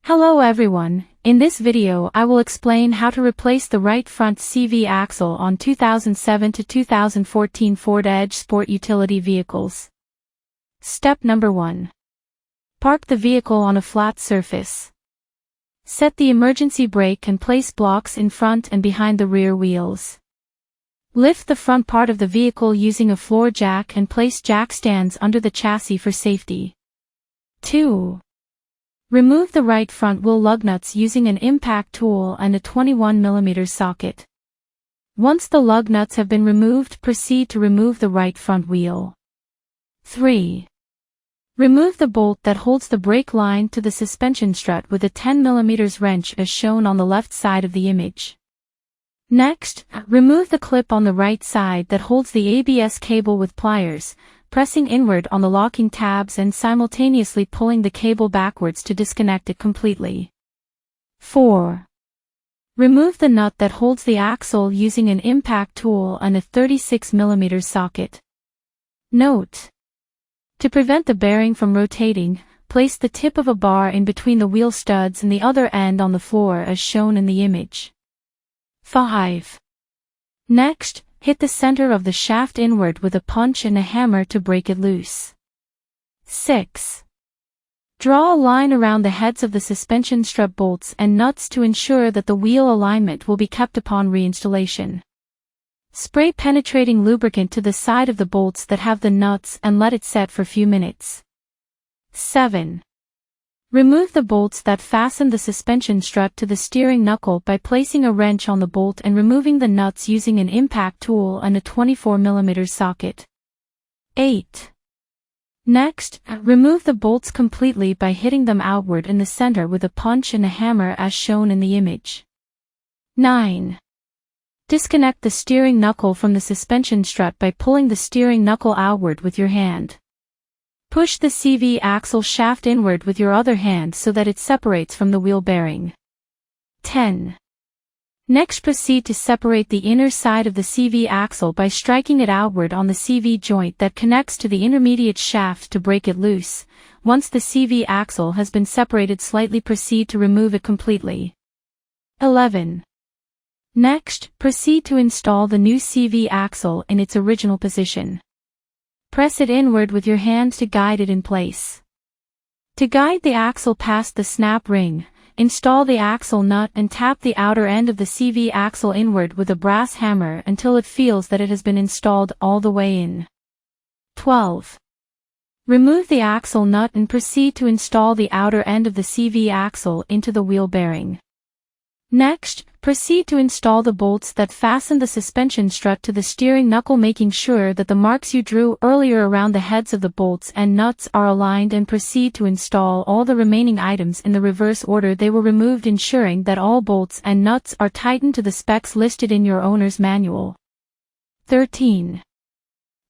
Hello everyone, in this video I will explain how to replace the right front CV axle on 2007 to 2014 Ford Edge Sport utility vehicles. Step number 1. Park the vehicle on a flat surface. Set the emergency brake and place blocks in front and behind the rear wheels. Lift the front part of the vehicle using a floor jack and place jack stands under the chassis for safety. 2. Remove the right front wheel lug nuts using an impact tool and a 21mm socket. Once the lug nuts have been removed, proceed to remove the right front wheel. 3. Remove the bolt that holds the brake line to the suspension strut with a 10mm wrench as shown on the left side of the image. Next, remove the clip on the right side that holds the ABS cable with pliers, pressing inward on the locking tabs and simultaneously pulling the cable backwards to disconnect it completely. 4. Remove the nut that holds the axle using an impact tool and a 36mm socket. Note: to prevent the bearing from rotating, place the tip of a bar in between the wheel studs and the other end on the floor as shown in the image. 5. Next, hit the center of the shaft inward with a punch and a hammer to break it loose. 6. Draw a line around the heads of the suspension strut bolts and nuts to ensure that the wheel alignment will be kept upon reinstallation. Spray penetrating lubricant to the side of the bolts that have the nuts and let it set for a few minutes. 7. Remove the bolts that fasten the suspension strut to the steering knuckle by placing a wrench on the bolt and removing the nuts using an impact tool and a 24mm socket. 8. Next, remove the bolts completely by hitting them outward in the center with a punch and a hammer as shown in the image. 9. Disconnect the steering knuckle from the suspension strut by pulling the steering knuckle outward with your hand. Push the CV axle shaft inward with your other hand so that it separates from the wheel bearing. 10. Next, proceed to separate the inner side of the CV axle by striking it outward on the CV joint that connects to the intermediate shaft to break it loose. Once the CV axle has been separated slightly, proceed to remove it completely. 11. Next, proceed to install the new CV axle in its original position. Press it inward with your hand to guide it in place. To guide the axle past the snap ring, install the axle nut and tap the outer end of the CV axle inward with a brass hammer until it feels that it has been installed all the way in. 12. Remove the axle nut and proceed to install the outer end of the CV axle into the wheel bearing. Next, proceed to install the bolts that fasten the suspension strut to the steering knuckle, making sure that the marks you drew earlier around the heads of the bolts and nuts are aligned, and proceed to install all the remaining items in the reverse order they were removed, ensuring that all bolts and nuts are tightened to the specs listed in your owner's manual. 13.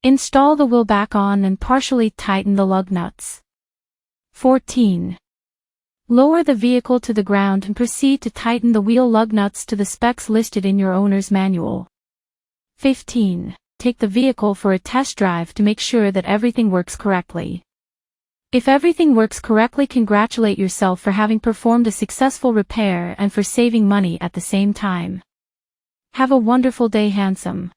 Install the wheel back on and partially tighten the lug nuts. 14. Lower the vehicle to the ground and proceed to tighten the wheel lug nuts to the specs listed in your owner's manual. 15. Take the vehicle for a test drive to make sure that everything works correctly. If everything works correctly, congratulate yourself for having performed a successful repair and for saving money at the same time. Have a wonderful day, handsome.